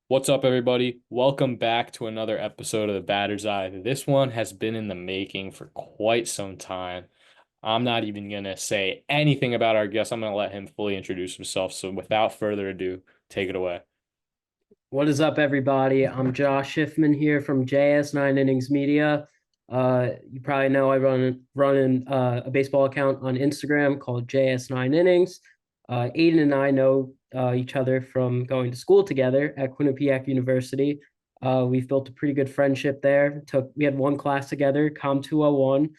What's up, everybody? Welcome back to another episode of The Batter's Eye. This one has been in the making for quite some time. I'm not even going to say anything about our guest. I'm going to let him fully introduce himself. So, without further ado, take it away. What is up, everybody? I'm Josh Shiffman here from JS9innings Media. You probably know I run a baseball account on Instagram called JS9innings. Aiden and I know each other from going to school together at Quinnipiac University. We've built a pretty good friendship there. We had one class together, Com 201,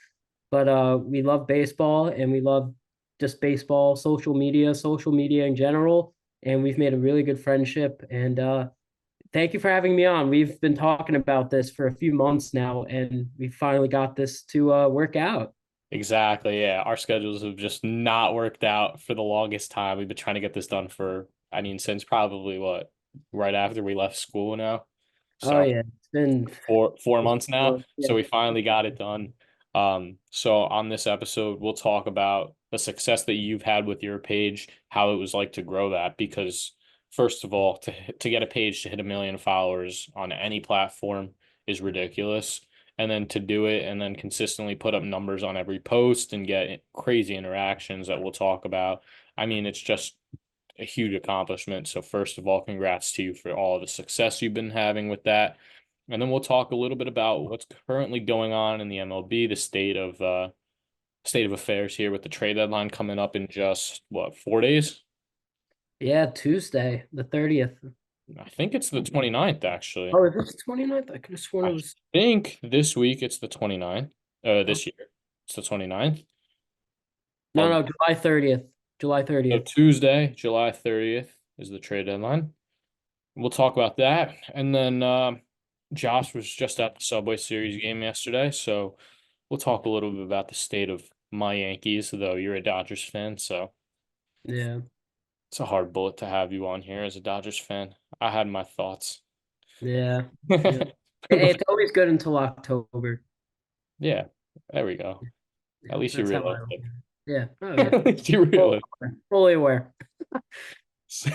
but we love baseball and we love just baseball, social media in general, and we've made a really good friendship. And thank you for having me on. We've been talking about this for a few months now, and we finally got this to work out. Exactly. Yeah. Our schedules have just not worked out for the longest time. We've been trying to get this done since probably right after we left school now. Oh So, yeah, it's been four months now. yeah, So we finally got it done. So on this episode, we'll talk about the success that you've had with your page, how it was like to grow that. Because first of all, to get a page to hit 1 million followers on any platform is ridiculous. And then to do it and then consistently put up numbers on every post and get crazy interactions that we'll talk about. I mean, it's just a huge accomplishment. So first of all, congrats to you for all the success you've been having with that. And then we'll talk a little bit about what's currently going on in the MLB, the state of affairs here with the trade deadline coming up in just 4 days? yeah, Tuesday, the 30th. I think it's the 29th, actually. Oh, is this 29th? I could have sworn it I was. think this week it's the 29th. Oh, This year. It's the 29th no, of no, July 30th. July so 30th. Tuesday, July 30th is the trade deadline. We'll talk about that. And then Josh was just at the Subway Series game yesterday, so we'll talk a little bit about the state of my Yankees, though you're a Dodgers fan, so Yeah, it's a hard bullet to have you on here as a Dodgers fan. I had my thoughts. yeah, yeah. It's always good until October. Yeah, there we go. At Yeah, least you're that's how I look realistic. at it. Yeah, oh yeah, At least you're fully realistic. aware. Fully aware. So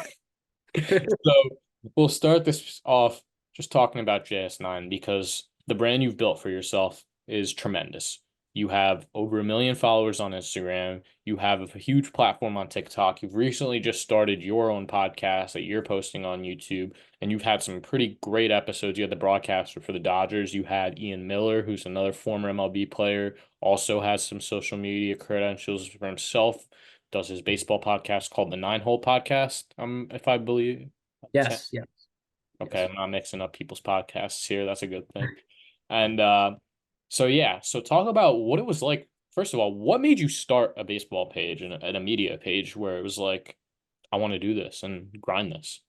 we'll start this off just talking about JS9 because the brand you've built for yourself is tremendous. You have over 1 million followers on Instagram. You have a huge platform on TikTok. You've recently just started your own podcast that you're posting on YouTube, and you've had some pretty great episodes. You had the broadcaster for the Dodgers. You had Ian Miller, who's another former MLB player, also has some social media credentials for himself, does his baseball podcast called the Nine Hole Podcast. If I believe. Yes, yes, Okay, yes. I'm not mixing up people's podcasts here. That's a good thing. And so yeah, so talk about what it was like. First of all, what made you start a baseball page and a media page where it was like, I want to do this and grind this.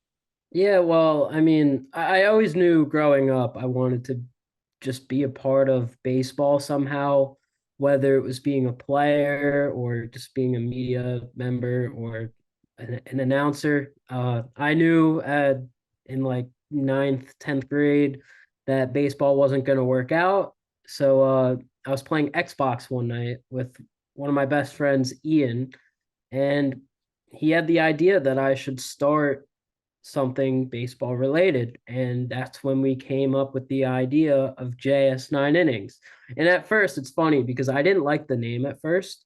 Yeah, well, I mean, I always knew growing up I wanted to just be a part of baseball somehow, whether it was being a player or just being a media member or an announcer. I knew in like ninth, 10th grade that baseball wasn't going to work out. So I was playing Xbox one night with one of my best friends, Ian, and he had the idea that I should start something baseball related. And that's when we came up with the idea of JS9 innings. And at first, it's funny because I didn't like the name at first.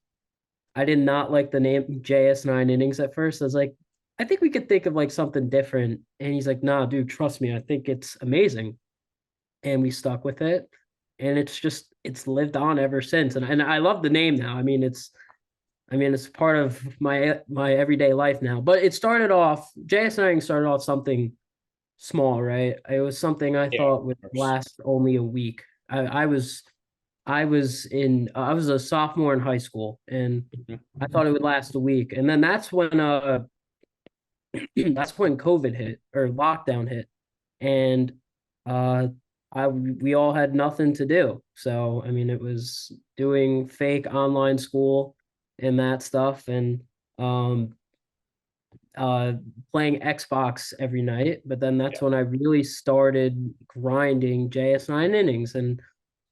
I did not like the name JS9 innings at first. I was like, I think we could think of like something different. And he's like, nah, dude, trust me. I think it's amazing. And we stuck with it. And it's lived on ever since. And I love the name now. It's part of my everyday life now. But it started off, JS9 started off something small, right? It was something I Yeah, thought would of course. last only a week. I was a sophomore in high school, and Mhm. I thought it would last a week, and then that's when that's when COVID hit or lockdown hit, and uh I we all had nothing to do. So I mean, it was doing fake online school and that stuff, and um uh playing Xbox every night. But then Yeah. that's when I really started grinding JS9 innings. And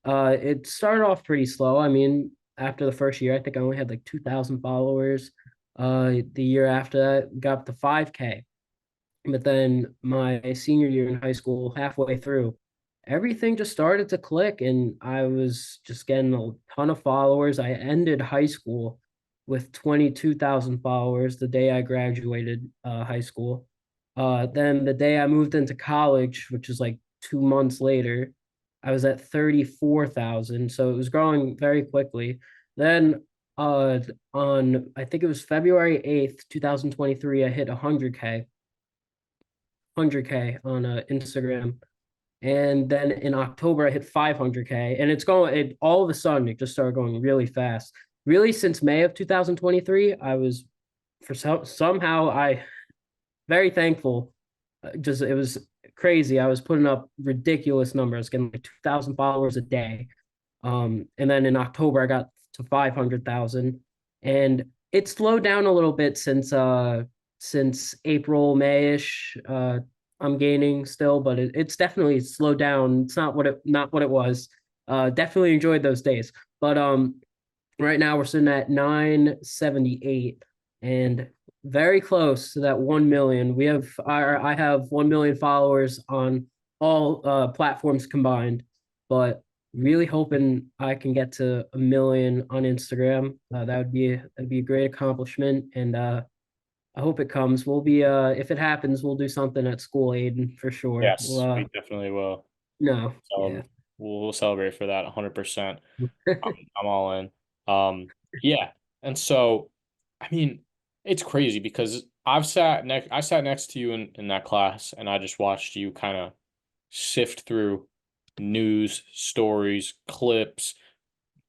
it started off pretty slow. I mean, after the first year, I think I only had like 2,000 followers. The year after that, got up to 5K. But then my senior year in high school, halfway through, everything just started to click, and I was just getting a ton of followers. I ended high school with 22,000 followers the day I graduated high school. Then the day I moved into college, which is like 2 months later, I was at 34,000. So it was growing very quickly. Then uh, on, I think it was February 8th, 2023, I hit 100K on Instagram. And then in October, I hit 500K. And all of a sudden, it just started going really fast. Really, since May of 2023, I was, somehow, very thankful. Just, it was crazy. I was putting up ridiculous numbers, getting like 2,000 followers a day. And then in October, I got to 500,000, and it slowed down a little bit since April, Mayish. I'm gaining still, but it's definitely slowed down. It's not what it was. Definitely enjoyed those days, but right now we're sitting at 978 and very close to that 1 million. I have 1 million followers on all platforms combined, but really hoping I can get to a million on Instagram. That'd be a great accomplishment, and I hope it comes. If it happens, we'll do something at school, Aiden, for sure. Yes, we definitely will. No, yeah. So we'll celebrate for that 100%. I'm all in. Yeah. And so, I mean, it's crazy because I sat next to you in that class, and I just watched you kind of sift through news, stories, clips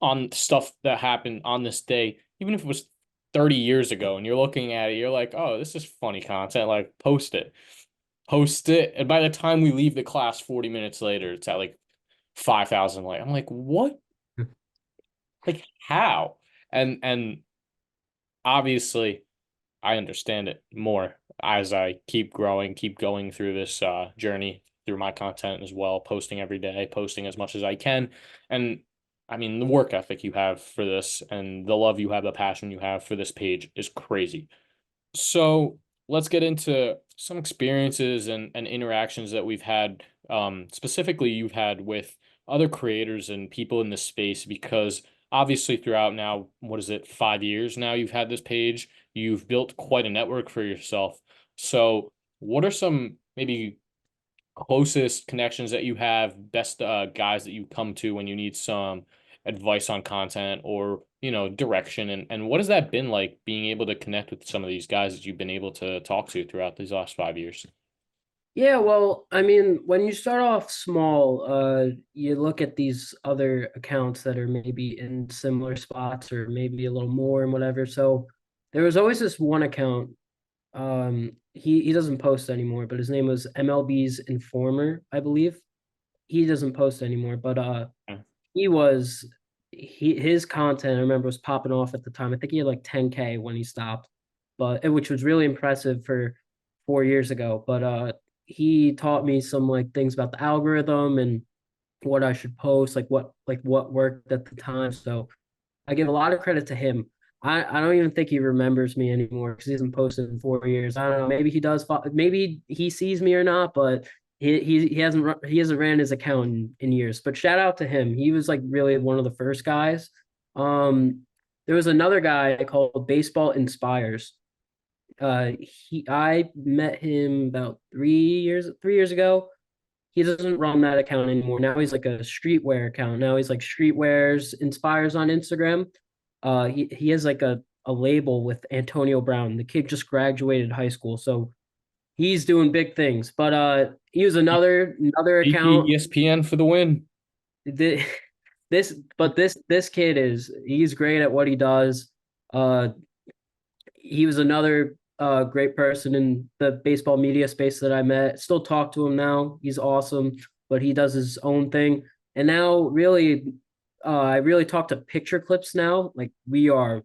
on stuff that happened on this day, even if it was 30 years ago, and you're looking at it, you're like, oh, this is funny content. Like, post it. Post it. And by the time we leave the class 40 minutes later, it's at like 5,000 like. I'm like, what? Like, how? And obviously I understand it more as I keep growing, keep going through this journey through my content as well, posting every day, posting as much as I can. And I mean, the work ethic you have for this and the love you have, the passion you have for this page is crazy. So let's get into some experiences and interactions that we've had, specifically you've had with other creators and people in this space, because obviously throughout now, what is it, 5 years now you've had this page, you've built quite a network for yourself. So what are some maybe closest connections that you have, best guys that you come to when you need some advice on content or, direction, and what has that been like being able to connect with some of these guys that you've been able to talk to throughout these last 5 years? Yeah, well, I mean, when you start off small, you look at these other accounts that are maybe in similar spots or maybe a little more and whatever. So there was always this one account. He doesn't post anymore, but his name was MLB's Informer, I believe. He doesn't post anymore, but he was his content I remember was popping off at the time. I think he had like 10K when he stopped, but which was really impressive for 4 years ago. But he taught me some like things about the algorithm and what I should post, like what worked at the time. So I give a lot of credit to him. I don't even think he remembers me anymore because he hasn't posted in 4 years. I don't know. Maybe he does. Maybe he sees me or not, but he hasn't ran his account in years. But shout out to him. He was like really one of the first guys. Um, there was another guy called Baseball Inspires. I met him about 3 years ago. He doesn't run that account anymore. Now he's like a streetwear account. Now he's like streetwears inspires on Instagram. He has like a label with Antonio Brown. The kid just graduated high school, so he's doing big things. But he was another account. ESPN for the win. Th- this kid he's great at what he does. Uh, he was another great person in the baseball media space that I met. Still talk to him now. He's awesome, but he does his own thing. And now, really, I really talk to picture clips now. Like we are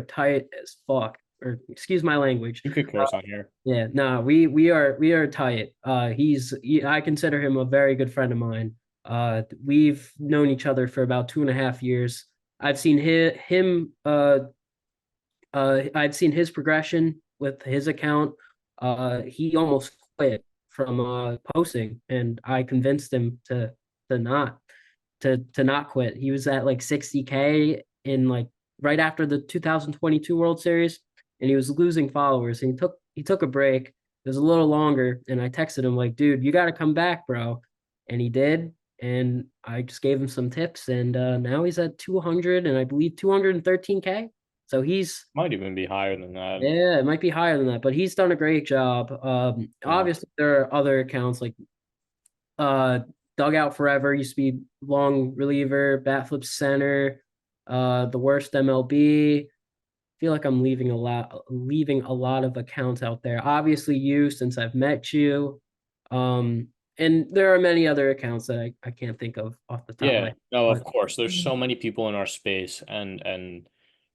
tight as fuck. Or excuse my language. You could curse on here. Yeah, no, we are tight. I consider him a very good friend of mine. We've known each other for about 2.5 years. I've seen him I've seen his progression with his account. He almost quit from posting, and I convinced him to not to not quit. He was at like 60K in like right after the 2022 World Series, and he was losing followers. And he took a break. It was a little longer, and I texted him like, "Dude, you got to come back, bro." And he did. And I just gave him some tips, and now he's at 200, and I believe 213K. So he's Might even be higher than that. yeah, it might be higher than that, but he's done a great job. Yeah. Obviously there are other accounts like uh Dugout Forever used to be long reliever, bat flip center, the worst MLB. Feel like I'm leaving a lot of accounts out there. Obviously you, since I've met you. Um and there are many other accounts that I can't think of off the top of my Yeah, head. no, of But course. There's so many people in our space and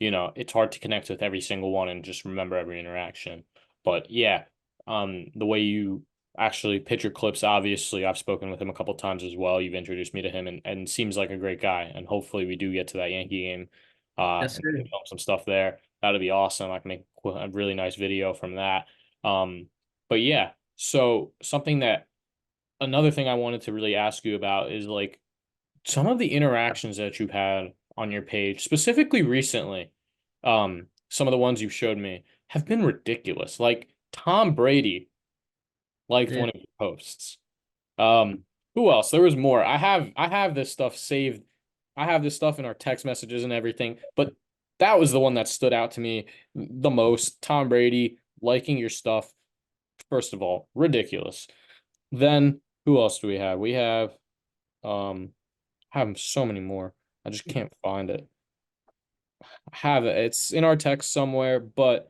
it's hard to connect with every single one and just remember every interaction. But yeah, the way you actually pitch your clips, obviously, I've spoken with him a couple times as well. You've introduced me to him and seems like a great guy. And hopefully we do get to that Yankee game, yes, and sir. film some stuff there. That'd be awesome. I can make a really nice video from that. Um, but yeah, so something that another thing I wanted to really ask you about is like some of the interactions that you've had on your page, specifically recently, some of the ones you've showed me have been ridiculous. Like Tom Brady liked Yeah. one of your posts. Who else? There was more. I have this stuff saved. I have this stuff in our text messages and everything, but that was the one that stood out to me the most. Tom Brady liking your stuff. First of all, ridiculous. Then who else do we have? We um have so many more. I just can't find it. I have it. It's in our text somewhere, but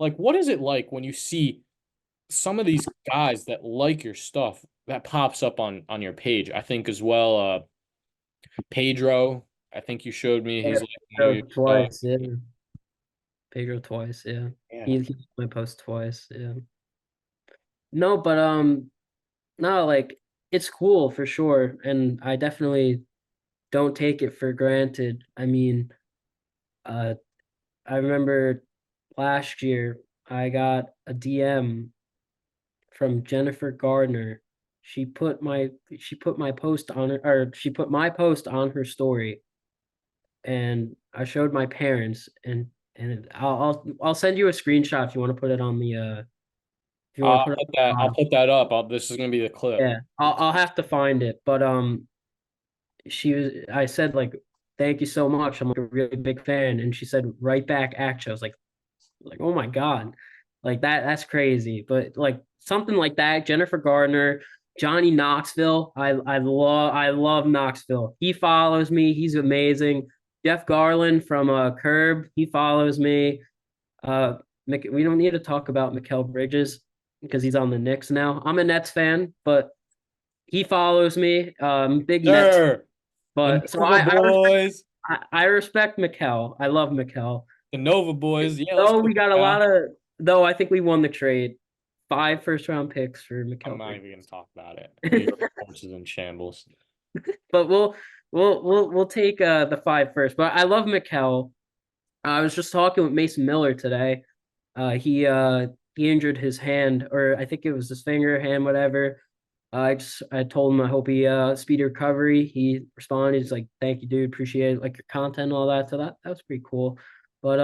like what is it like when you see some of these guys that like your stuff that pops up on your page? I think as well Pedro, I think you showed me Yeah, he's like one of your Pedro stuff. twice, yeah. Pedro twice, yeah. Yeah. He my post twice, yeah. No, but no, like it's cool for sure, and I definitely don't take it for granted. I mean, uh, I remember last year I got a DM from Jennifer Gardner. She put my post on her, or she put my post on her story, and I showed my parents, and I'll send you a screenshot if you want to put it on the if you want to put it on the I'll pod. put that up. This is gonna be the clip. Yeah, I'll have to find it, but I said like, thank you so much. I'm like a really big fan, and she said right back at you. I was like, oh my god, like that's crazy. But like something like that, Jennifer Gardner, Johnny Knoxville. I love Knoxville. He follows me. He's amazing. Jeff Garland from Curb. He follows me. Uh, we don't need to talk about Mikal Bridges because he's on the Knicks now. I'm a Nets fan, but he follows me. Big Nets, Sure. The but so Nova I respect boys. I respect Mikal. I love Mikal. The Nova boys. Yeah, let's Though go, we got a Cal. lot of though I think we won the trade. 5 first round picks for I'm Mikal not Bridges. even gonna talk about it. New York Force is in shambles. But we'll take the 5 first. But I love Mikal. I was just talking with Mason Miller today. He injured his hand, or I think it was his finger, hand, whatever. I told him I hope he speedy recovery. He responded, he's like, "Thank you, dude. Appreciate it, like your content and all that." So that was pretty cool. But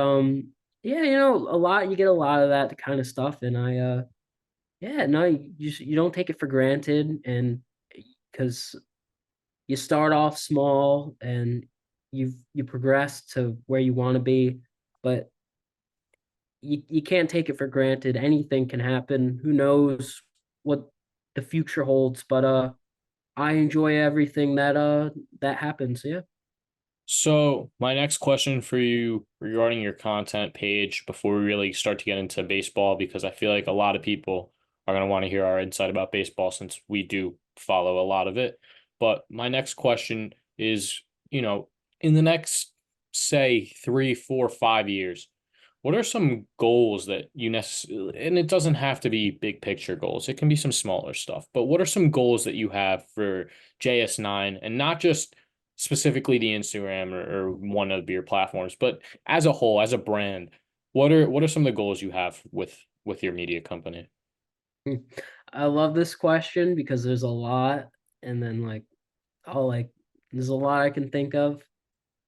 yeah, you get a lot of that kind of stuff, and yeah, no, you don't take it for granted, and because you start off small and you progress to where you want to be, but you can't take it for granted. Anything can happen. Who knows what the future holds? But I enjoy everything that happens. Yeah. So, my next question for you regarding your content page before we really start to get into baseball, because I feel like a lot of people are going to want to hear our insight about baseball since we do follow a lot of it. But my next question is, in the next, say, 3, 4, 5 years, what are some goals that and it doesn't have to be big picture goals. It can be some smaller stuff. But what are some goals that you have for JS9 and not just specifically the Instagram or one of your platforms, but as a whole, as a brand, what are some of the goals you have with your media company? I love this question because there's a lot, and then I'll there's a lot I can think of.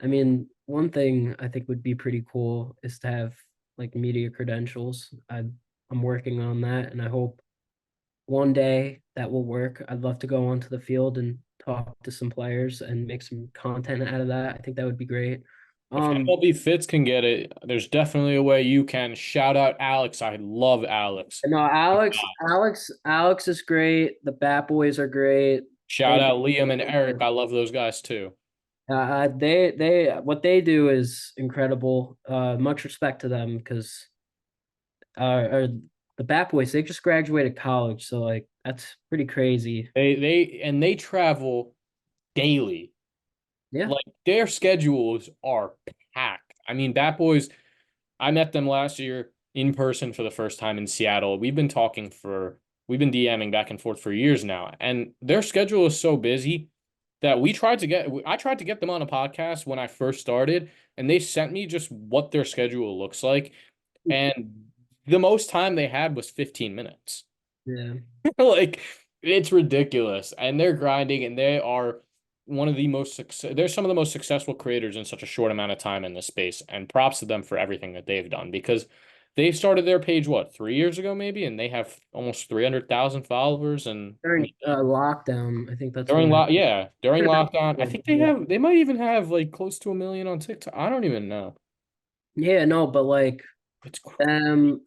I mean, one thing I think would be pretty cool is to have like media credentials. I'm working on that, and I hope one day that will work. I'd love to go onto the field and talk to some players and make some content out of that. I think that would be great. If Um, MLB Fits can get it, there's definitely a way you can. Shout out Alex. I love Alex. no, Alex is great. The Bat Boys are great. Shout They out Liam and Eric. I love those guys too. what they do is incredible. Much respect to them because or the Bat Boys, they just graduated college, so like that's pretty crazy. They travel daily. Yeah. Like their schedules are packed. I mean, Bat Boys, I met them last year in person for the first time in Seattle. We've been DMing back and forth for years now, and their schedule is so busy that I tried to get them on a podcast when I first started, and they sent me just what their schedule looks like, and the most time they had was 15 minutes. Yeah. Like it's ridiculous, and they're grinding, and they are they're some of the most successful creators in such a short amount of time in this space, and props to them for everything that they've done because they started their page what 3 years ago maybe, and they have almost 300,000 followers. And During lockdown, I think that's when during that. during lockdown, I think Yeah. they might even have like close to 1 million on TikTok. I don't even know. Yeah, no, but like It's crazy. them,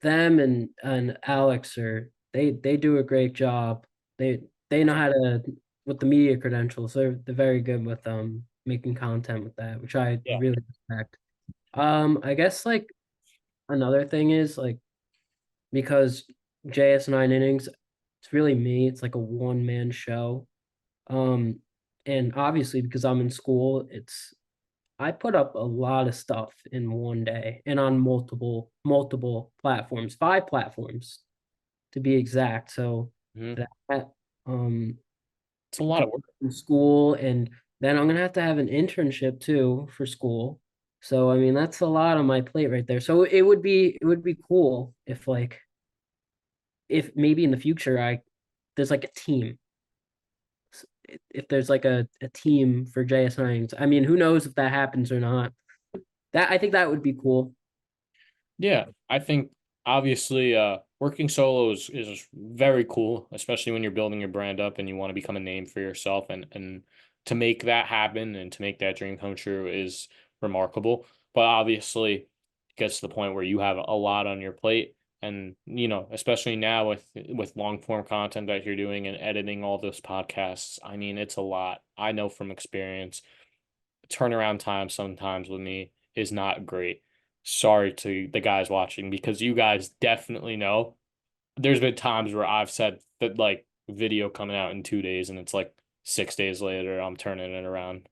them and Alex are they do a great job. They know how to with the media credentials. They're very good with making content with that, which I Yeah. really respect. I guess like another thing is like because JS9innings, it's really me. It's like a one man show. Um, and obviously because I'm in school, it's I put up a lot of stuff in one day and on multiple platforms, 5 platforms to be exact. So Mhm. that um It's a lot of work. in school, and then I'm gonna have to have an internship too for school. So I mean that's a lot on my plate right there. So it would be cool if maybe in the future I there's like a team. If there's like a team for JS9s. I mean, who knows if that happens or not. That I think that would be cool. Yeah, I think obviously working solo is very cool, especially when you're building your brand up and you want to become a name for yourself, and to make that happen and to make that dream come true is remarkable. But obviously it gets to the point where you have a lot on your plate, and especially now with long form content that you're doing and editing all those podcasts, I mean it's a lot. I know from experience turnaround time sometimes with me is not great. Sorry to the guys watching because you guys definitely know. There's been times where I've said that like video coming out in 2 days and it's like 6 days later I'm turning it around.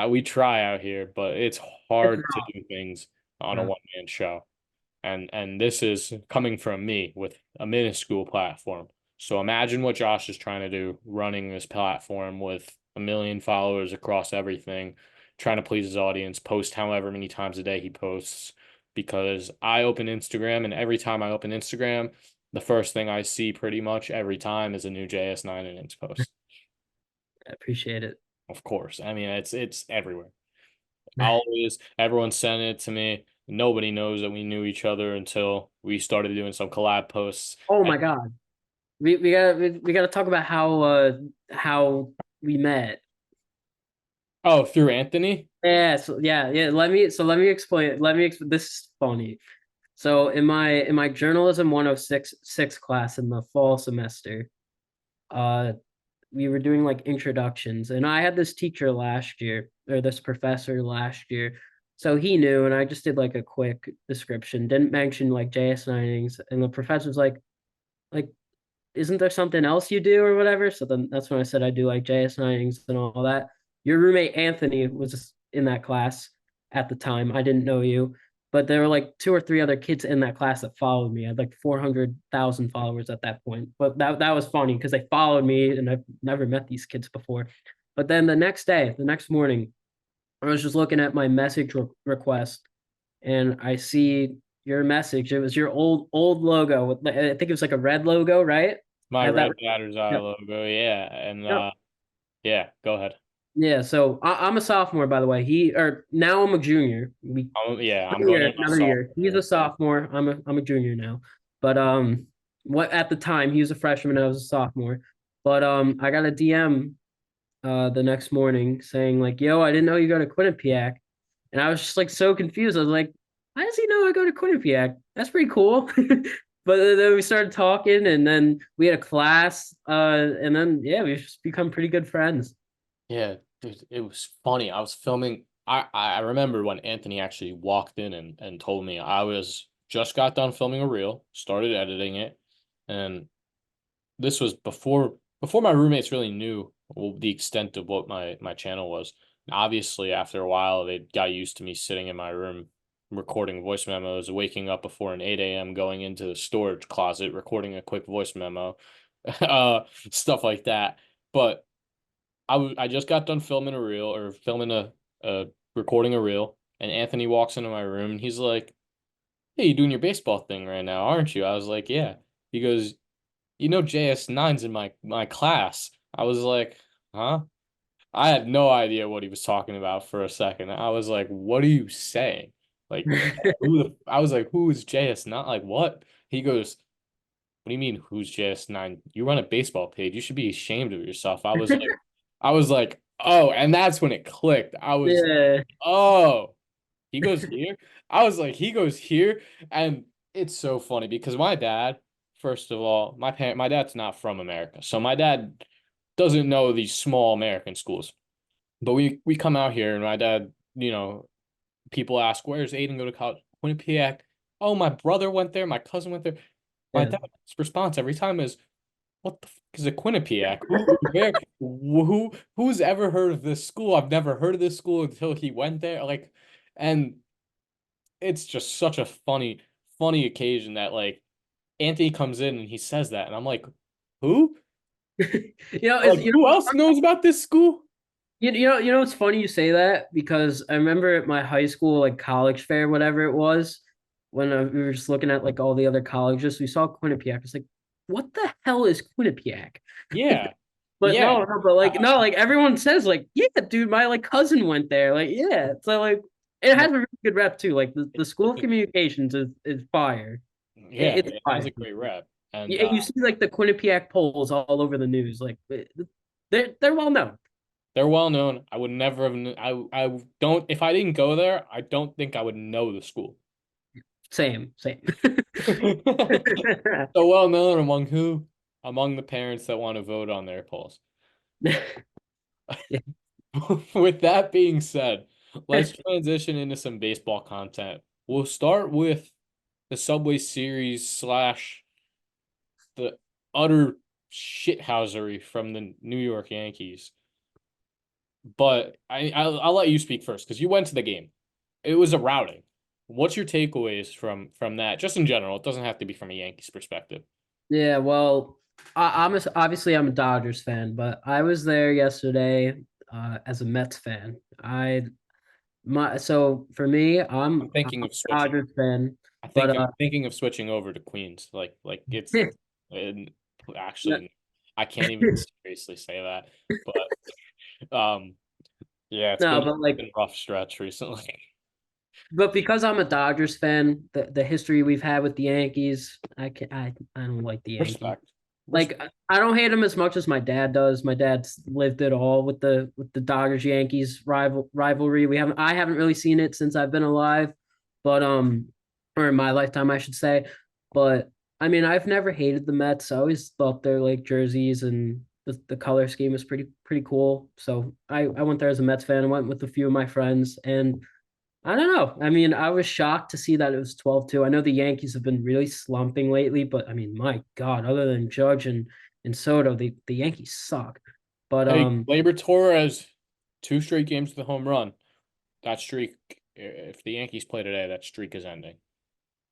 We try out here, but it's It's hard to rough. do things on a Rough. one-man show. And this is coming from me with a minuscule platform. So imagine what Josh is trying to do running this platform with 1 million followers across everything, trying to please his audience, post however many times a day he posts. Because I open Instagram, and every time I open Instagram, the first thing I see pretty much every time is a new JS9 innings post. I appreciate it. Of course. I mean, it's everywhere. Always, everyone sent it to me. Nobody knows that we knew each other until we started doing some collab posts. Oh And my God. We gotta talk about how we met. oh, through Anthony? Yeah. Let me explain. This is funny. So in my journalism 106 class in the fall semester, uh we were doing like introductions, and I had this teacher last year, or this professor last year. So he knew, and I just did like a quick description, didn't mention like JS9ings, and the professor's like, isn't there something else you do or whatever? So then that's when I said I do like JS9ings and all that. Your roommate Anthony was in that class at the time. I didn't know you, but there were like 2 or 3 other kids in that class that followed me. I had like 400,000 followers at that point. But that was funny because they followed me and I've never met these kids before. But then the next morning, I was just looking at my message request, and I see your message. It was your old logo with I think it was like a red logo, right? I My have that. red batter's eye Yep. logo, yeah, and Yep. yeah, go ahead. Yeah. So I'm a sophomore, by the way. Or now I'm a junior. Yeah, I'm Another going year, in my another sophomore year. He's year. a sophomore. I'm a junior now. But what at the time he was a freshman, I was a sophomore. But I got a DM the next morning saying like, "Yo, I didn't know you go to Quinnipiac," and I was just like so confused. I was like, "How does he know I go to Quinnipiac? That's pretty cool." But then we started talking, and then we had a class, and then yeah, we just become pretty good friends. Yeah, dude, it was funny. I was filming. I remember when Anthony actually walked in and told me I was just got done filming a reel, started editing it, and this was before my roommates really knew the extent of what my channel was. And obviously, after a while, they got used to me sitting in my room recording voice memos, waking up before an 8 a.m., going into the storage closet, recording a quick voice memo, stuff like that. But I just got done filming a reel or filming a recording a reel, and Anthony walks into my room and he's like, "Hey, you doing your baseball thing right now, aren't you?" I was like, "Yeah." He goes, "You know JS9's in my class." I was like, "Huh?" I had no idea what he was talking about for a second. I was like, "What are you saying?" Like, I was like, "Who is JS9? Like, what?" He goes, "What do you mean, who's JS9? You run a baseball page. You should be ashamed of yourself." I was like, "Oh," and that's when it clicked. I was, Yeah. "Oh, he goes here?" I was like, "He goes here?" And it's so funny because my dad, first of all, my dad's not from America. So my dad doesn't know these small American schools. But we come out here and my dad, people ask, "Where's Aiden go to college?" Quinnipiac. "Oh, my brother went there, my cousin went there." My Yeah. dad's response every time is, "What the fuck is a Quinnipiac? Who's ever heard of this school? I've never heard of this school until he went there." Like, and it's just such a funny occasion that like Anthony comes in and he says that, and I'm like, "Who? It's Like, who else knows about this school?" it's funny you say that because I remember at my high school like college fair, whatever it was, when we were just looking at like all the other colleges, we saw Quinnipiac. It's like, what the hell is Quinnipiac? Yeah, But yeah. no, but like no, like everyone says like, yeah, dude, my like cousin went there. Like, yeah, so like it has No, a really good rep too. Like the school it's of a, communications is fire. yeah, It's it has fire. a great rep, and You see like the Quinnipiac polls all over the news. Like they're well known. they're well known. I would never have. I don't. If I didn't go there, I don't think I would know the school. Same. So well known among who? Among the parents that want to vote on their polls. Yeah. With that being said, let's transition into some baseball content. We'll start with the Subway Series slash the utter shithousery from the New York Yankees. But I'll let you speak first because you went to the game. It was a routing. What's your takeaways from that? Just in general, it doesn't have to be from a Yankees perspective. Yeah, well, obviously I'm a Dodgers fan, but I was there yesterday as a Mets fan. So for me, I'm I'm thinking a of switching. Dodgers fan, I think but I'm thinking of switching over to Queens. Like it's and no, actually I can't even seriously say that. But yeah, it's no, been but like been a rough stretch recently. but because I'm a Dodgers fan, the history we've had with the Yankees, I don't like the Yankees. Respect. Like Respect. I don't hate them as much as my dad does. My dad's lived it all with the Dodgers Yankees rivalry. I haven't really seen it since I've been alive, but or in my lifetime I should say. But I mean I've never hated the Mets. I always thought their like jerseys and the color scheme is pretty cool. So I went there as a Mets fan. I went with a few of my friends and I don't know. I mean, I was shocked to see that it was 12-2. I know the Yankees have been really slumping lately, but I mean, my God, other than Judge and Soto, the Yankees suck. But Hey, Gleyber Torres, 2 straight games with a home run. That streak, if the Yankees play today, that streak is ending.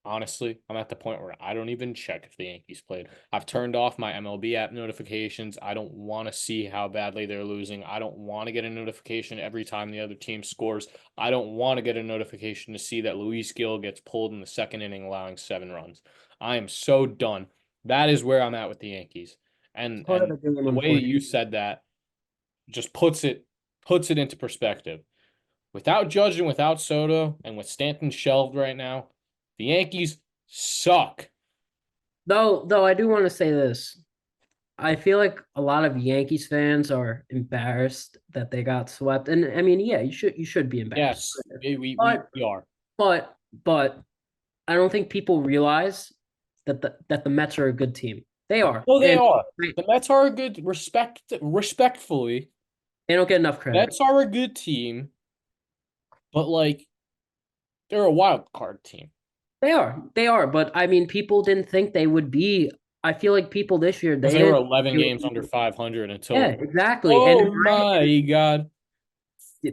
Honestly, I'm at the point where I don't even check if the Yankees played. I've turned off my MLB app notifications. I don't want to see how badly they're losing. I don't want to get a notification every time the other team scores. I don't want to get a notification to see that Luis Gil gets pulled in the second inning, allowing 7 runs. I am so done. That is where I'm at with the Yankees. It's And part of the game, the way you unfortunately. said that just puts it into perspective. Without Judge and without Soto and with Stanton shelved right now, the Yankees suck. Though I do want to say this. I feel like a lot of Yankees fans are embarrassed that they got swept. And I mean, yeah, you should be embarrassed. Yes, we But are. but I don't think people realize that the Mets are a good team. They are. Oh, they And are. they The Mets are a good respectfully. they don't get enough credit. Mets are a good team, but like they're a wild card team They are. They are. But I mean, people didn't think they would be. I feel like people this year because they they were didn't. 11 games under 500 Yeah, until exactly. And in oh my God,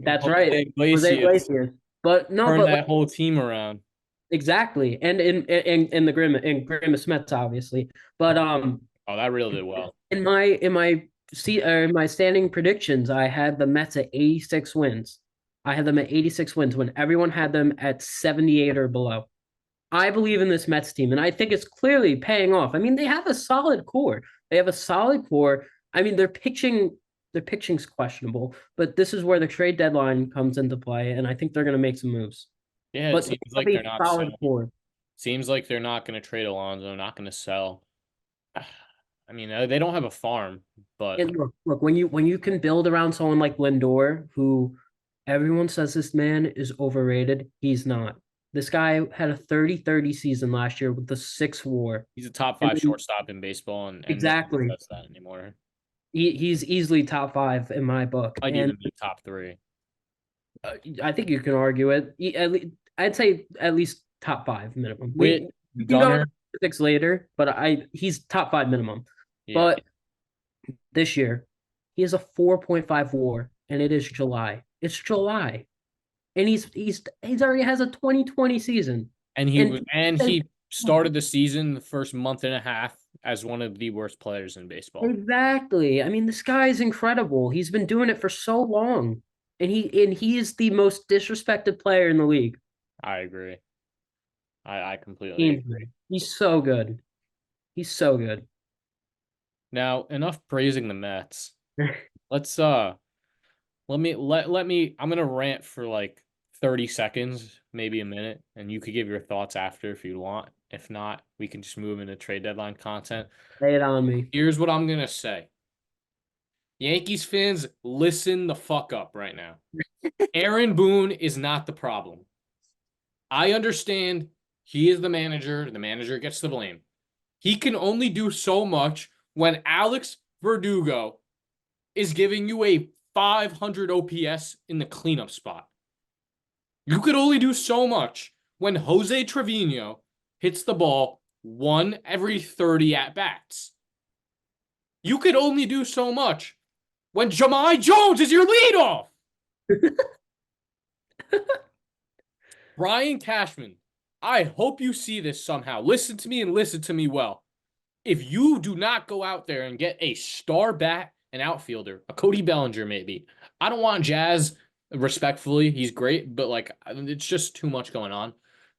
that's Jose right. Jose Iglesias Iglesias. But no, turned but that whole team around. exactly, and in the Grimace Mets obviously, but Oh, that really did well. in my standing predictions, I had the Mets at 86 wins. I had them at 86 wins when everyone had them at 78 or below. I believe in this Mets team, and I think it's clearly paying off. I mean, they have a solid core. They have a solid core. I mean, their pitching's questionable, but this is where the trade deadline comes into play, and I think they're going to make some moves. Yeah, it But they seems have like they're a not solid selling. core. Seems like they're not going to trade Alonso, not going to sell. I mean, they don't have a farm, but And look, when you can build around someone like Lindor, who everyone says this man is overrated, he's not. This guy had a 30-30 season last year with the six WAR. he's a top I five mean, shortstop in baseball, and no one exactly. says that anymore. He's easily top five in my book, Might and even be top three. I think you can argue it. I'd say at least top five minimum. Witt, We can go into Gunner, specifics later, but he's top five minimum. yeah, But this year, he has a 4.5 WAR, and it is July. It's July, and he's already has a 2020 season, and and he started the season the first month and a half as one of the worst players in baseball. exactly. I mean, this guy is incredible. He's been doing it for so long, and he is the most disrespected player in the league. I agree. I completely Easily. agree. He's so good. He's so good. Now, enough praising the Mets. Let's let me I'm gonna rant for like 30 seconds, maybe a minute, and you could give your thoughts after if you want. If not, we can just move into trade deadline content. Lay it on me. Here's what I'm gonna say. Yankees fans, listen the fuck up right now. Aaron Boone is not the problem. I understand he is the manager gets the blame. He can only do so much when Alex Verdugo is giving you a 500 OPS in the cleanup spot. You could only do so much when Jose Trevino hits the ball one every 30 at bats. You could only do so much when Jahmai Jones is your leadoff. Brian Cashman, I hope you see this somehow. Listen to me and listen to me well. If you do not go out there and get a star bat and outfielder, a Cody Bellinger maybe. I don't want Jazz, respectfully. He's great, but like it's just too much going on.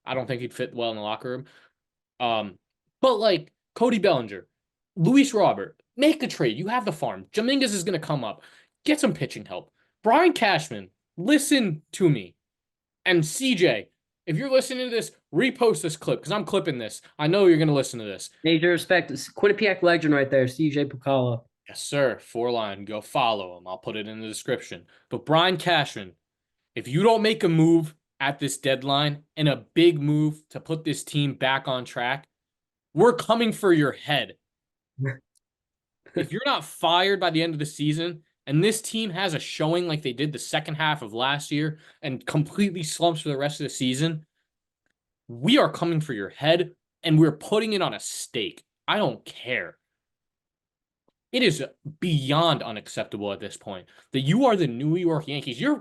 I don't think he'd fit well in the locker room. Um, but like Cody Bellinger, Luis Robert, make a trade. You have the farm. Dominguez is gonna come up. Get some pitching help. Brian Cashman, listen to me. And CJ, if you're listening to this, repost this clip because I'm clipping this. I know you're gonna listen to this. Major respect. It's Quinnipiac legend right there, CJ Pucala. Yes, sir. 4 line. Go follow him. I'll put it in the description. But Brian Cashman, if you don't make a move at this deadline and a big move to put this team back on track, we're coming for your head. If you're not fired by the end of the season and this team has a showing like they did the second half of last year and completely slumps for the rest of the season, we are coming for your head and we're putting it on a stake. I don't care. It is beyond unacceptable at this point that you are the New York Yankees. You're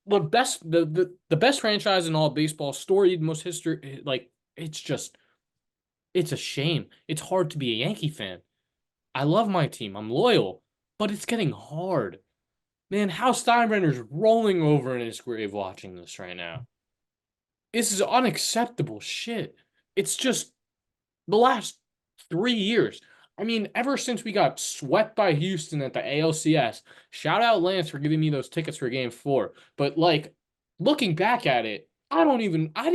the best franchise in all baseball, storied, most history. Like it's a shame. It's hard to be a Yankee fan. I love my team. I'm loyal, but it's getting hard. Man, Hal Steinbrenner's rolling over in his grave watching this right now. This is unacceptable shit. It's just the last 3 years. I mean, ever since we got swept by Houston at the ALCS, shout out Lance for giving me those tickets for game 4. But like looking back at it, I didn't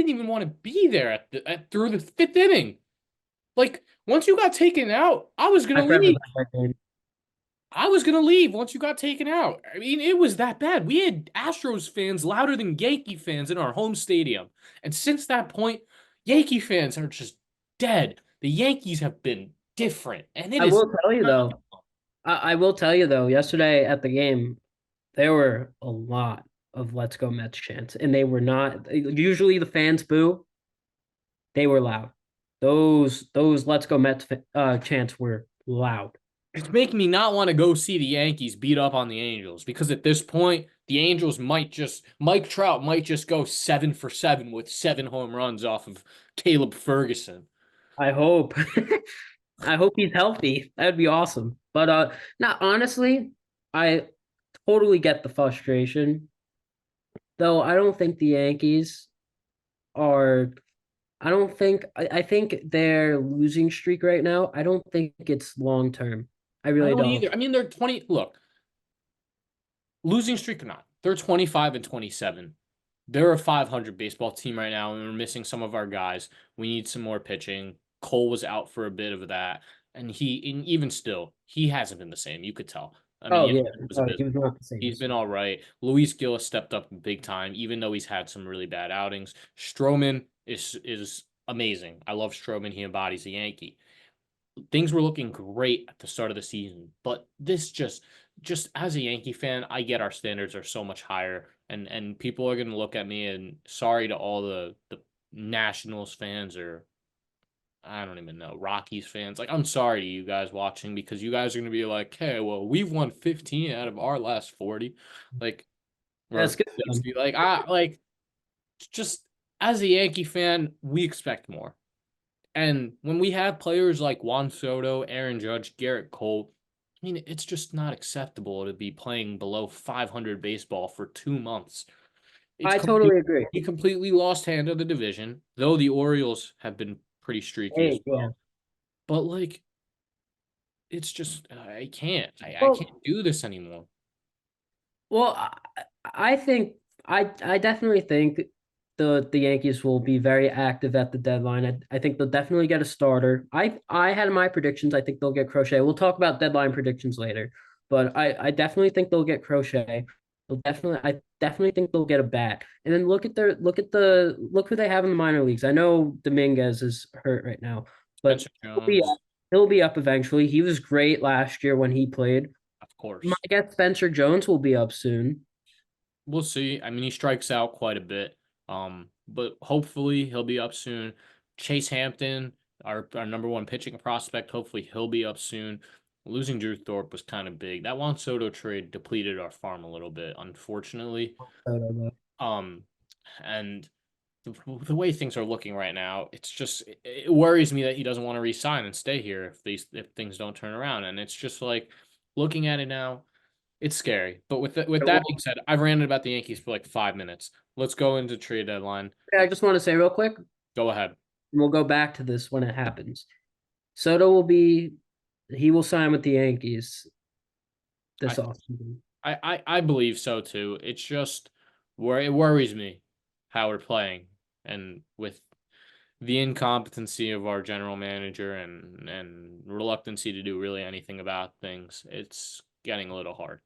even want to be there through the fifth inning. Like once you got taken out, I was I gonna forever leave. got that game. I was gonna leave once you got taken out. I mean, it was that bad. We had Astros fans louder than Yankee fans in our home stadium. And since that point, Yankee fans are just dead. The Yankees have been different. And it I is will tell you though. I will tell you though. Yesterday at the game, there were a lot of "Let's Go Mets" chants, and they were not. Usually, the fans boo. They were loud. Those "Let's Go Mets" chants were loud. it's making me not want to go see the Yankees beat up on the Angels because at this point, the Angels might just Mike Trout might just go 7 for 7 with 7 home runs off of Caleb Ferguson. I hope. I hope he's healthy. That'd be awesome. But not honestly, I totally get the frustration. Though I don't think the Yankees are I think their losing streak right now, I don't think it's long term. I I really don't don't. either. I mean, they're 20. Look, losing streak or not, they're 25 and 27. They're a 500 baseball team right now, and we're missing some of our guys. We need some more pitching. Cole was out for a bit of that, and even still, he hasn't been the same. You could tell. I mean, Oh yeah, yesterday was he abysmal. was not the same He's as been all right. Luis Gil has stepped up big time, even though he's had some really bad outings. Stroman is amazing. I love Stroman. He embodies a Yankee. Things were looking great at the start of the season, but this just as a Yankee fan, I get our standards are so much higher, and people are going to look at me and sorry to all the Nationals fans or I don't even know Rockies fans. Like I'm sorry to you guys watching because you guys are going to be like, hey, well, we've won 15 out of our last 40, like that's or good. 60. Like I like just as a Yankee fan, we expect more. And when we have players like Juan Soto, Aaron Judge, Garrett Cole, I mean, it's just not acceptable to be playing below 500 baseball for 2 months. It's I complete, totally agree. we completely lost hand of the division, though the Orioles have been pretty streaky as Hey, yeah. well. But like, it's just I Well, can't do this anymore. Well, I think I definitely think the Yankees will be very active at the deadline. I think they'll definitely get a starter. I had my predictions. I think they'll get Crochet. We'll talk about deadline predictions later, but I definitely think they'll get Crochet. I definitely think they'll get a bat. And then look who they have in the minor leagues. I know Dominguez is hurt right now, but Spencer he'll be Jones, he'll be up eventually. He was great last year when he played. of My course. guess Spencer Jones will be up soon. We'll see. I mean, he strikes out quite a bit. But hopefully he'll be up soon. Chase Hampton, our number one pitching prospect, hopefully he'll be up soon. Losing Drew Thorpe was kind of big. That Juan Soto trade depleted our farm a little bit, unfortunately. Um, and the way things are looking right now, it worries me that he doesn't want to resign and stay here if things don't turn around. And it's just like looking at it now. It's scary. But with that being said, I've ranted about the Yankees for like 5 minutes. Let's go into trade deadline. I just want to say real quick, Go ahead. and we'll go back to this when it happens. He will sign with the Yankees I this offseason. I believe so too. It's just where it worries me how we're playing and with the incompetency of our general manager and reluctancy to do really anything about things. It's getting a little hard.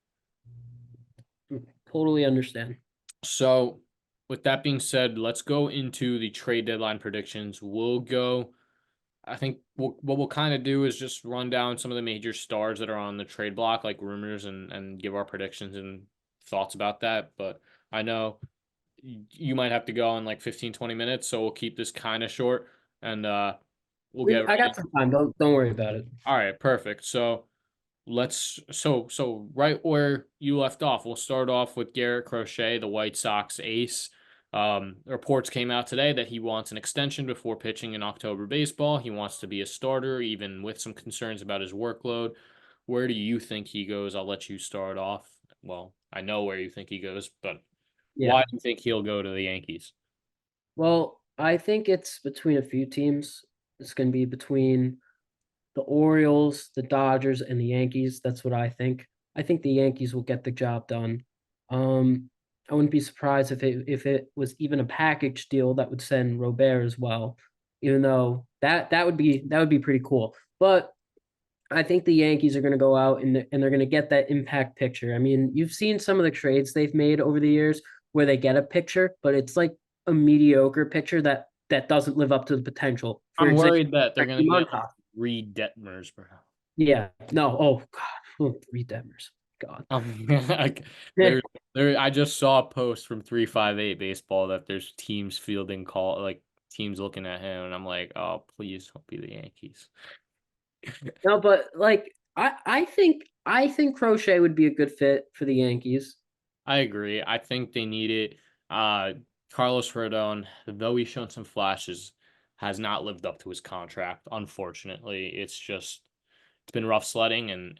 Totally understand. So, with that being said, let's go into the trade deadline predictions. I think what we'll kind of do is just run down some of the major stars that are on the trade block, like rumors, and give our predictions and thoughts about that. But I know you might have to go in like 15, 20 minutes, so we'll keep this kind of short and we'll get I right got in. some time. Don't worry about it. All right, perfect. So So right where you left off, we'll start off with Garrett Crochet, the White Sox ace. Reports came out today that he wants an extension before pitching in October baseball. He wants to be a starter, even with some concerns about his workload. Where do you think he goes? I'll let you start off. Well, I know where you think he goes, but Yeah. why do you think he'll go to the Yankees? Well, I think it's between a few teams. It's going to be between the Orioles, the Dodgers, and the Yankees. That's what I think. I think the Yankees will get the job done. I wouldn't be surprised if it was even a package deal that would send Robert as well, even though that would be pretty cool. But I think the Yankees are going to go out and they're going to get that impact picture. I mean, you've seen some of the trades they've made over the years where they get a picture, but it's like a mediocre picture that doesn't live up to the potential. For I'm example, worried that they're Ricky going to get Montas. Reed Detmers, bro. Yeah. No. Oh God. Oh, Reed Demers. God. Like, there, there. I just saw a post from 358 baseball that there's teams fielding call, like teams looking at him, and I'm like, oh, please don't be the Yankees. No, but like I think Crochet would be a good fit for the Yankees. I agree. I think they need it. Carlos Rodon, though he's shown some flashes, has not lived up to his contract. Unfortunately, it's been rough sledding, and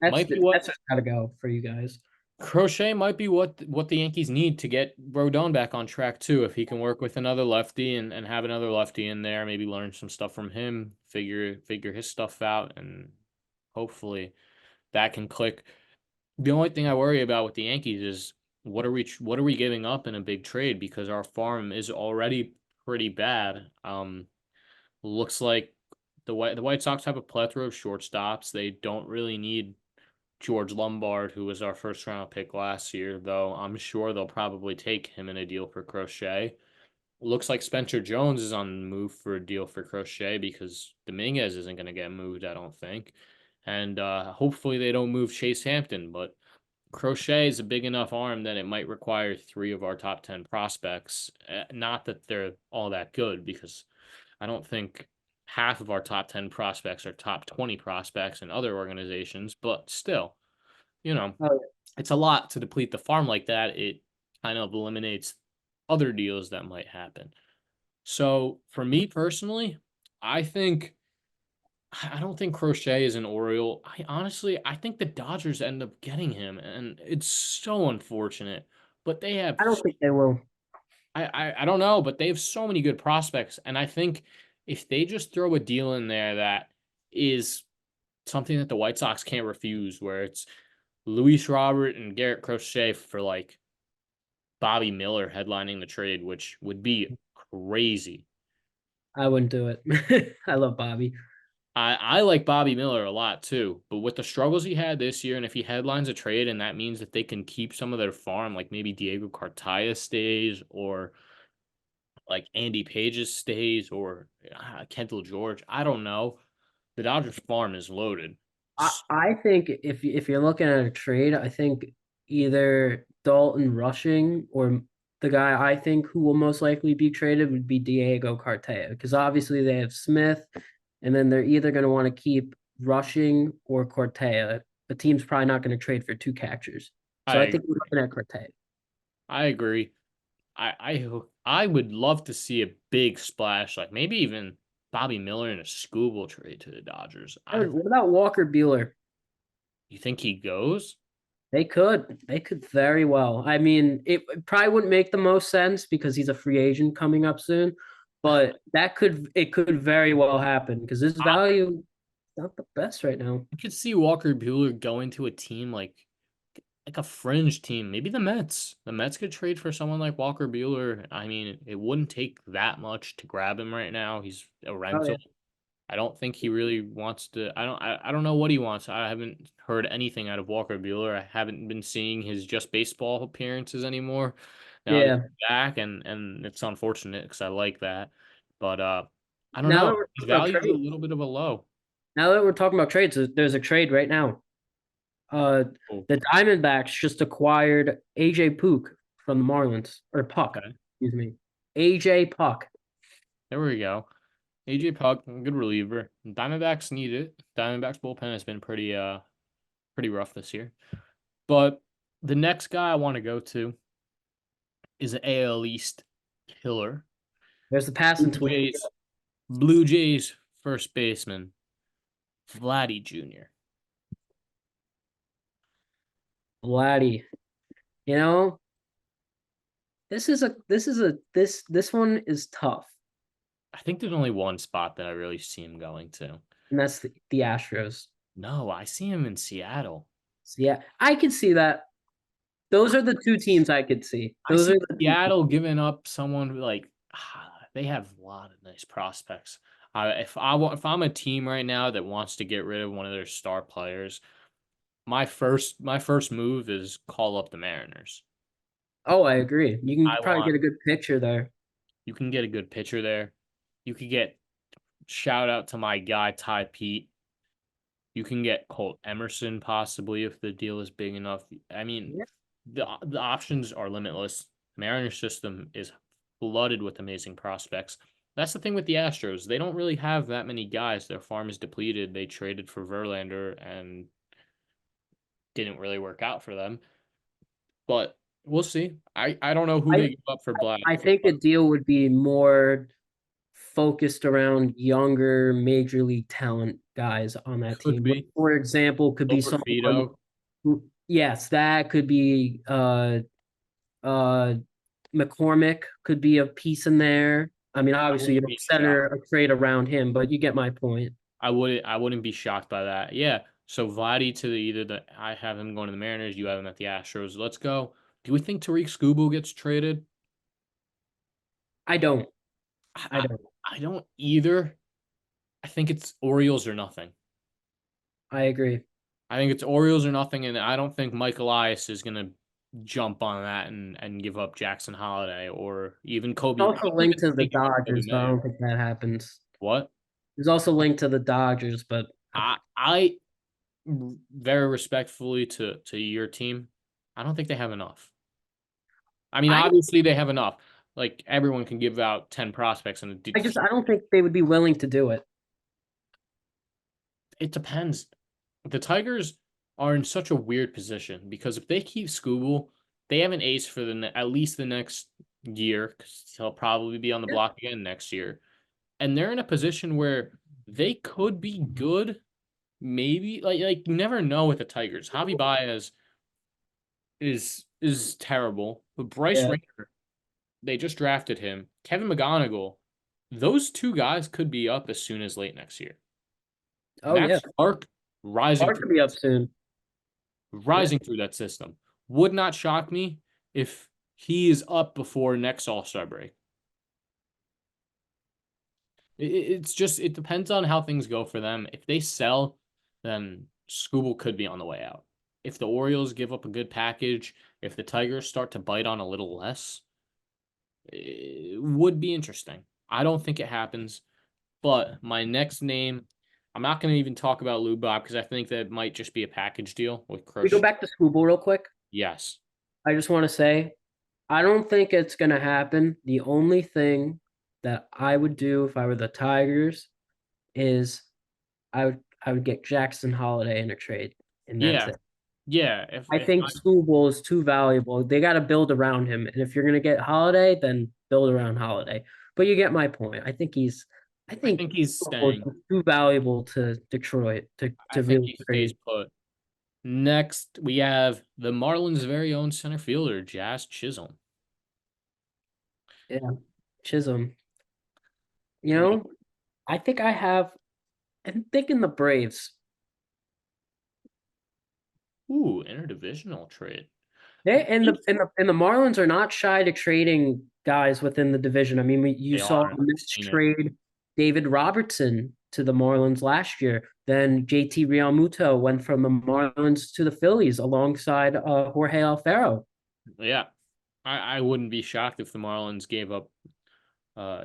might be what That's just gotta go for you guys. Crochet might be what the Yankees need to get Rodon back on track too. If he can work with another lefty and have another lefty in there, maybe learn some stuff from him, figure his stuff out, and hopefully that can click. The only thing I worry about with the Yankees is what are we giving up in a big trade because our farm is already pretty bad. Looks like the White Sox have a plethora of shortstops. They don't really need George Lombard, who was our first round pick last year, though I'm sure they'll probably take him in a deal for Crochet. Looks like Spencer Jones is on the move for a deal for Crochet because Dominguez isn't going to get moved, I don't think. And hopefully they don't move Chase Hampton, but Crochet is a big enough arm that it might require three of our top 10 prospects. Not that they're all that good because I don't think half of our top 10 prospects are top 20 prospects in other organizations, but still, you know, Oh, it's a lot to deplete the farm like that. It kind of eliminates other deals that might happen. So for me personally, I think I don't think Crochet is an Oriole. I think the Dodgers end up getting him, and it's so unfortunate. But they have I don't think they will. I don't know, but they have so many good prospects, and I think if they just throw a deal in there that is something that the White Sox can't refuse, where it's Luis Robert and Garrett Crochet for like Bobby Miller headlining the trade, which would be crazy. I wouldn't do it. I love Bobby. I like Bobby Miller a lot too, but with the struggles he had this year, and if he headlines a trade, and that means that they can keep some of their farm, like maybe Diego Cartaya stays, or like Andy Pages stays, or Kendall George, I don't know. The Dodgers farm is loaded. I think if you're looking at a trade, I think either Dalton Rushing or the guy I think who will most likely be traded would be Diego Cartaya because obviously they have Smith, and then they're either going to want to keep Rushing or Cortea. The team's probably not going to trade for two catchers, so I I think we're looking at Cortea. I agree. I would love to see a big splash, like maybe even Bobby Miller in a Scooble trade to the Dodgers. What about Walker Bueller? You think he goes? They could very well. I mean, it probably wouldn't make the most sense because he's a free agent coming up soon, but it could very well happen because his I, value is not the best right now. I could see Walker Bueller going to a team like a fringe team, maybe the Mets. The Mets could trade for someone like Walker Bueller. I mean, it wouldn't take that much to grab him right now. He's a Oh rental. yeah, I don't think he really wants to. I don't know what he wants. I haven't heard anything out of Walker Bueller. I haven't been seeing his just baseball appearances anymore. Now that yeah. he's back, and it's unfortunate because I like that. But I don't Now know. that we're His talking about value is a trades, little bit of a low. now that we're talking about trades, there's a trade right now. Uh, Oh, the Diamondbacks just acquired AJ Puck from the Marlins or Puck, okay. excuse me, AJ Puck. There we go. AJ Pug, good reliever. Diamondbacks need it. Diamondbacks bullpen has been pretty rough this year. But the next guy I want to go to is an AL East killer. There's the passing Blue tweet. Jays, Blue Jays first baseman, Vladdy Jr. Vladdy. You know, this one is tough, I think there's only one spot that I really see him going to. and that's the Astros. No, I see him in Seattle. So yeah, I could see that. Those are the two teams I could see. I Those see are the two teams. Seattle giving up someone like they have a lot of nice prospects. If I'm a team right now that wants to get rid of one of their star players, my first move is call up the Mariners. Oh, I agree. You can I probably want get a good picture there. You can get a good pitcher there. You could get shout out to my guy Ty Pete. You can get Colt Emerson possibly if the deal is big enough. I mean, Yeah. the options are limitless. Mariners system is flooded with amazing prospects. That's the thing with the Astros. They don't really have that many guys. Their farm is depleted. They traded for Verlander and didn't really work out for them. But we'll see. I don't know who I they give up for Black. I think a deal would be more focused around younger major league talent guys on that Could team. be For example, could be someone Overfito. yes, that could be uh McCormick could be a piece in there. I mean, I obviously you wouldn't don't be shocked. center a trade around him, but you get my point. I wouldn't be shocked by that. Yeah. So Vladdy to I have him going to the Mariners, you have him at the Astros. Let's go. Do we think Tariq Skubal gets traded? I don't. I, I I don't. I don't either. I think it's Orioles or nothing. I agree. I think it's Orioles or nothing, and I don't think Mike Elias is gonna jump on that and give up Jackson Holiday or even It's Kobe. also He's even linked to the thinking about Kobe Dodgers, but I Mayer. don't think that happens. What? It's also linked to the Dodgers, but I very respectfully to your team, I don't think they have enough. I mean, I obviously they have enough. Like everyone can give out 10 prospects and I don't think they would be willing to do it. it depends. The Tigers are in such a weird position because if they keep Scooble, they have an ace for at least the next year because he'll probably be on the Yeah. block again next year. And they're in a position where they could be good, maybe. Like you never know with the Tigers. Javi Baez is terrible, but Bryce Yeah. Ranger, they just drafted him. Kevin McGonigal, those two guys could be up as soon as late next year. Oh yeah. Max Clark rising Hard through to be up soon. Yeah. rising through that system. Would not shock me if he is up before next All-Star break. It's just it depends on how things go for them. If they sell, then Scooble could be on the way out. If the Orioles give up a good package, if the Tigers start to bite on a little less, it would be interesting. I don't think it happens, but my next name, I'm not going to even talk about Lou Bob because I think that might just be a package deal with We go Crush. back to Scooble real quick. Yes. I just want to say I don't think it's gonna happen. The only thing that I would do if I were the Tigers is I would get Jackson Holiday in a trade, and that's Yeah. it. Yeah. If I if think I Scooble is too valuable. They got to build around him, and if you're gonna get Holiday, then build around Holiday. But you get my point. I I think think he's Scooble staying. is too valuable to Detroit I to think really he stays trade. put. Next, we have the Marlins' very own center fielder, Jazz Chisholm. Yeah, Chisholm. You What do know, I think I have. I'm thinking the Braves. interdivisional trade. They and the Marlins are not shy to trading guys within the division. I mean, you They saw are. the I've Mets seen it. trade David Robertson to the Marlins last year. Then JT Realmuto went from the Marlins to the Phillies alongside Jorge Alfaro. Yeah. I wouldn't be shocked if the Marlins gave up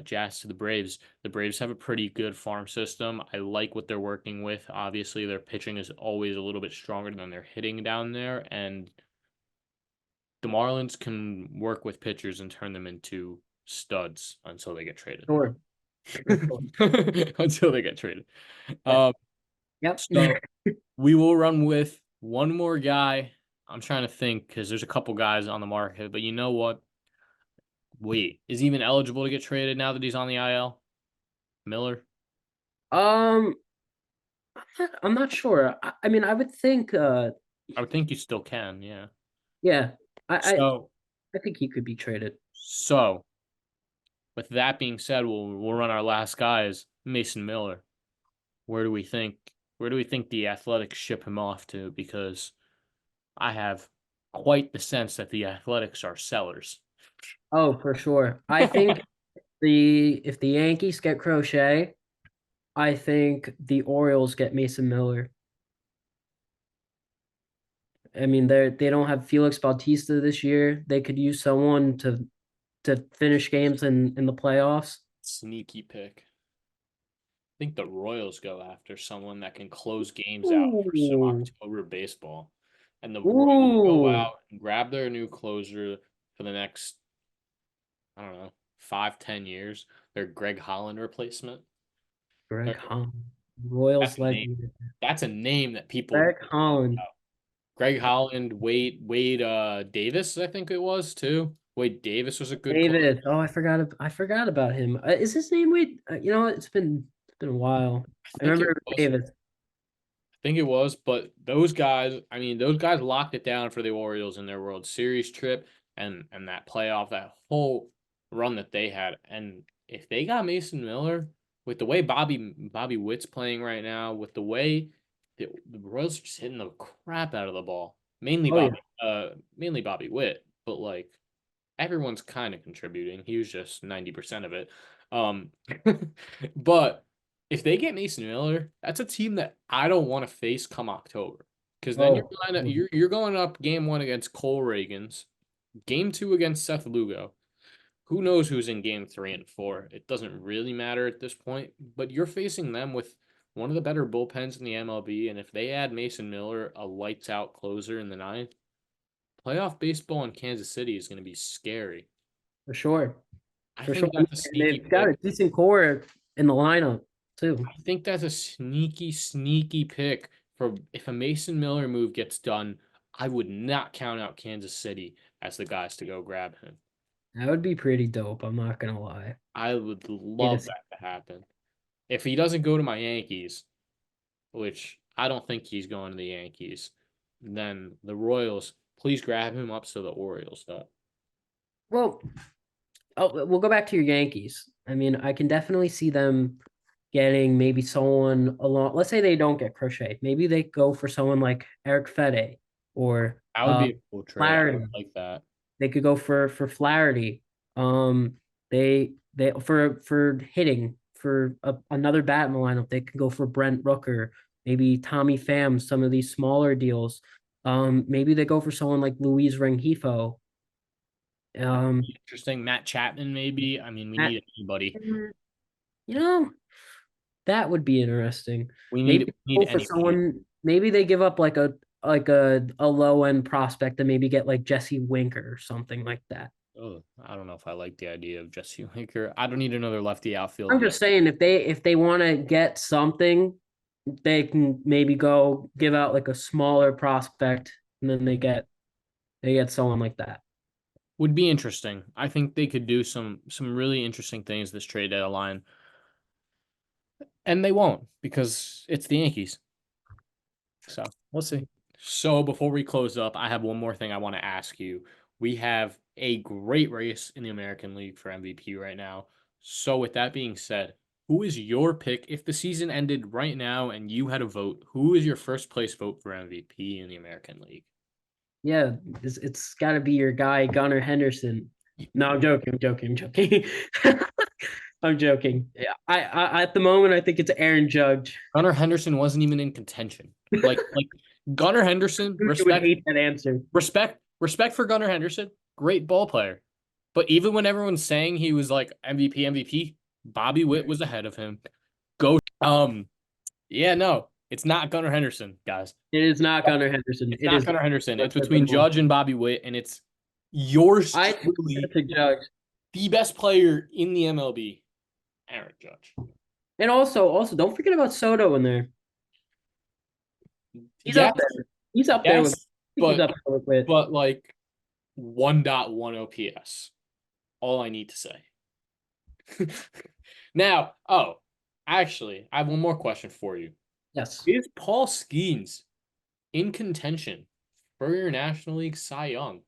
Jazz to the Braves. The Braves have a pretty good farm system. I like what they're working with. Obviously, their pitching is always a little bit stronger than their hitting down there, and the Marlins can work with pitchers and turn them into studs until they get traded. Sure. for sure. until they get traded. Yeah. Um, Yep. so we will run with one more guy. I'm trying to think because there's a couple guys on the market, but you know what? Wait, is he even eligible to get traded now that he's on the IL? Miller? Um, I'm not sure. I mean, I would think. I would think you still can, yeah. Yeah. I, I So, I think he could be traded. so with that being said, we'll run our last guys, Mason Miller. Where do we think where do we think the Athletics ship him off to? Because I have quite the sense that the Athletics are sellers. Oh, for sure. I think the if the Yankees get Crochet, I think the Orioles get Mason Miller. I mean, they don't have Felix Bautista this year. They could use someone to finish games in the playoffs. Sneaky pick. I think the Royals go after someone that can close games out for some Ooh, October baseball. And the Royals go ooh, out and grab their new closer for the next, I don't know, 5, 10 years. Their Greg Holland replacement. Greg They're- Holland, That's Royals a name. legend. That's a name that people Greg Holland, Greg Holland, Wade Davis, I think it was too. Wade Davis was a good closer. David. Oh, I forgot about him. Is his name Wade? You know what? It's been a while. I I think it remember was. Davis. I think it was, but those guys, I mean, those guys locked it down for the Orioles in their World Series trip and that playoff, that whole run that they had. And if they got Mason Miller with the way Bobby Witt's playing right now, with the way the Royals are just hitting the crap out of the ball, Oh yeah. mainly Bobby Witt, but like everyone's kind of contributing. He was just 90% of it. Um, but if they get Mason Miller, that's a team that I don't want to face come October. Because then Oh, you're going up game one against Cole Reagans, game two against Seth Lugo. Who knows who's in game three and four? It doesn't really matter at this point, but you're facing them with one of the better bullpens in the MLB, and if they add Mason Miller, a lights out closer in the ninth, playoff baseball in Kansas City is going to be scary. for sure. I For sure. think And that's a sneaky they've got a pick. decent core in the lineup too. I think that's a sneaky pick for if a Mason Miller move gets done. I would not count out Kansas City as the guys to go grab him. That would be pretty dope. I'm not gonna lie. I would Get love to that to happen. If he doesn't go to my Yankees, which I don't think he's going to the Yankees, then the Royals, please grab him up so the Orioles do. Well, we'll go back to your Yankees. I mean, I can definitely see them getting maybe someone along. Let's say they don't get Crochet. Maybe they go for someone like Eric Fede or That would be a cool trade. I Flaherty. would like that. They could go for Flaherty. They for hitting for another bat in the lineup. They could go for Brent Rooker, maybe Tommy Pham. Some of these smaller deals. Maybe they go for someone like Luis Rengifo. That would Um, be interesting. Matt Chapman, maybe. I mean, we Matt, need anybody. you know, that would be interesting. Maybe We need go for anybody. someone. Maybe they give up like a low end prospect and maybe get like Jesse Winker or something like that. Oh, I don't know if I like the idea of Jesse Winker. I don't need another lefty I'm outfield yet. just saying if they want to get something, they can maybe go give out like a smaller prospect and then they get someone like that. Would be interesting. I think they could do some really interesting things this trade deadline, and they won't because it's the Yankees. So we'll see. So before we close up, I have one more thing I want to ask you. We have a great race in the American League for MVP right now. So with that being said, who is your pick if the season ended right now and you had a vote? Who is your first place vote for MVP in the American League? Yeah, it's got to be your guy Gunnar Henderson. No, I'm joking. I'm joking. I'm joking. I'm joking. Yeah, I at the moment I think it's Aaron Judge. Gunnar Henderson wasn't even in contention. Like Gunnar Henderson, You would hate that answer. respect for Gunnar Henderson, great ball player. But even when everyone's saying he was like MVP, Bobby Witt was ahead of him. Go. Yeah, no, it's not Gunnar Henderson, guys. It is not Gunnar Henderson. It's It not is Gunnar Henderson. It's at the between moment. Judge and Bobby Witt, and it's yours I think truly, it's a Judge. the best player in the MLB. Aaron Judge. And also, don't forget about Soto in there. He's Yes, up there. He's up there with. I yes, think he's but up there with. like 1.1 OPS. All I need to say. Now, actually, I have one more question for you. Yes, Is Paul Skeens in contention for your National League Cy Young?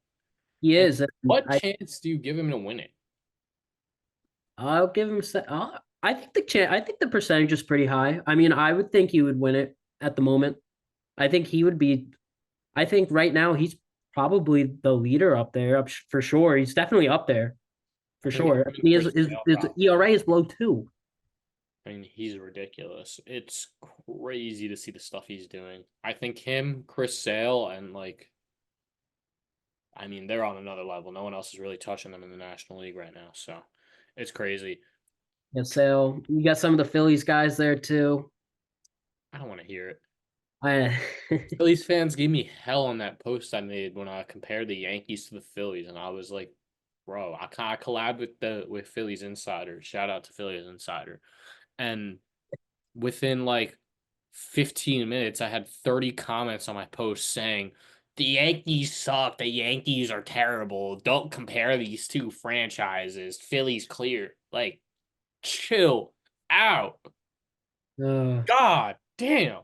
he And is. And what chance do you give him to win it? I'll give him. I think the chance. I think the percentage is pretty high. I mean, I would think he would win it at the moment. I think he would be. I think right now he's probably the leader up there, for sure. He's definitely up there for I think sure. him and He is. Chris Sale His probably. ERA is low too. I mean, he's ridiculous. It's crazy to see the stuff he's doing. I think him, Chris Sale, and I mean, they're on another level. No one else is really touching them in the National League right now. So it's crazy. Yeah, so you got some of the Phillies guys there too. I don't want to hear it. I Phillies fans gave me hell on that post I made when I compared the Yankees to the Phillies, and I was like, bro, I collab with with Phillies Insider. Shout out to Phillies Insider. And within like 15 minutes, I had 30 comments on my post saying, the Yankees suck. The Yankees are terrible. Don't compare these two franchises. Philly's clear. Like, chill out. uh, God damn.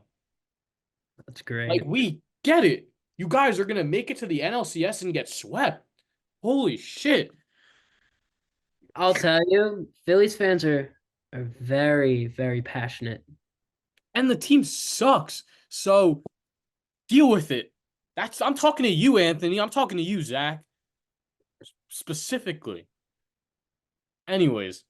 that's Like, great. we get it. You guys are going to make it to the NLCS and get swept. Holy shit. I'll tell you, Phillies fans are very, very passionate. And the team sucks. So deal with it. I'm talking to you, Anthony. I'm talking to you, Zach, specifically. Anyways,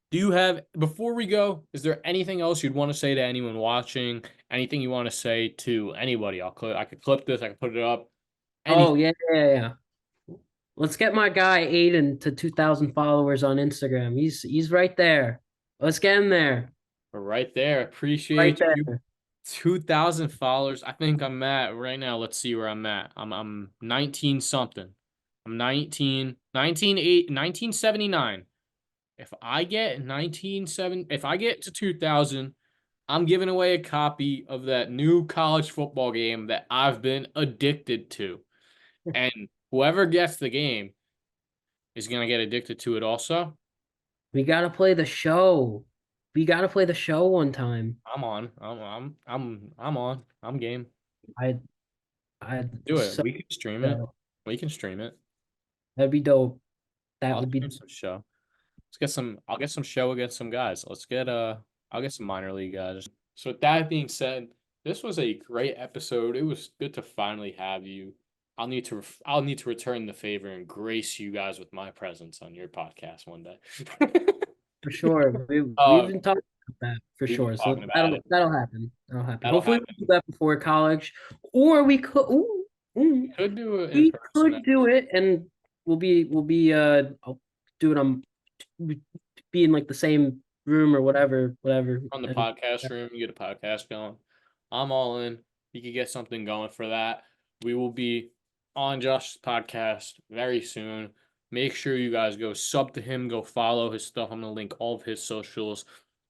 do you have, before we go, is there anything else you'd want to say to anyone watching? Anything you want to say to anybody? I could clip this, I could put it up. Oh Anything. yeah, yeah, yeah. Let's get my guy Aiden to 2,000 followers on Instagram. He's right there. Let's get him there. We're right there. Right Appreciate you. there. 2,000 followers. I think I'm at right now. Let's see where I'm at. I'm 19 something. I'm 1979. If I get 197, if I get to 2,000, I'm giving away a copy of that new college football game that I've been addicted to. And whoever gets the game is gonna get addicted to it also. We gotta play the show. We gotta play the show one time. I'm on. I'm on. I'm game. I I Do it. so We can stream it. dope. We can stream it. That'd be dope. That I'll would be stream some show. Let's get some. I'll get some show against some guys. Let's get I'll get some minor league guys. So with that being said, this was a great episode. It was good to finally have you. I'll need to return the favor and grace you guys with my presence on your podcast one day. for sure. We've uh, been talking about that for we've been sure. So talking about it. that'll happen. That'll happen. That'll Hopefully we happen. do that before college, or we could. We could do it in We person could do it, and we'll be I'll do it on be in like the same room or whatever. on the And podcast room. You get a podcast going. I'm all in. You could get something going for that. We will be on Josh's podcast very soon. Make sure you guys go sub to him, go follow his stuff. I'm gonna link all of his socials.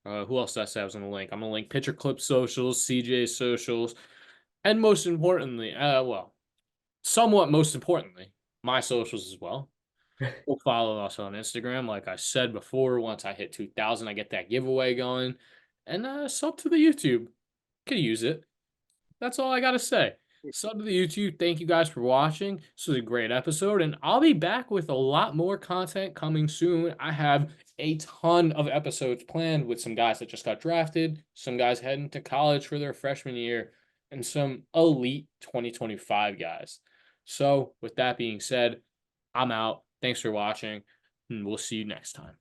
Who else did I say I was gonna link? I'm gonna link Pitcher Clip socials, CJ's socials, and most importantly, somewhat most importantly, my socials as well. We'll follow us on Instagram. Like I said before, once I hit 2,000, I get that giveaway going. And sub to the YouTube. Could use it. That's all I got to say. Sub to the YouTube. Thank you guys for watching. This was a great episode. And I'll be back with a lot more content coming soon. I have a ton of episodes planned with some guys that just got drafted, some guys heading to college for their freshman year, and some elite 2025 guys. So, with that being said, I'm out. Thanks for watching, and we'll see you next time.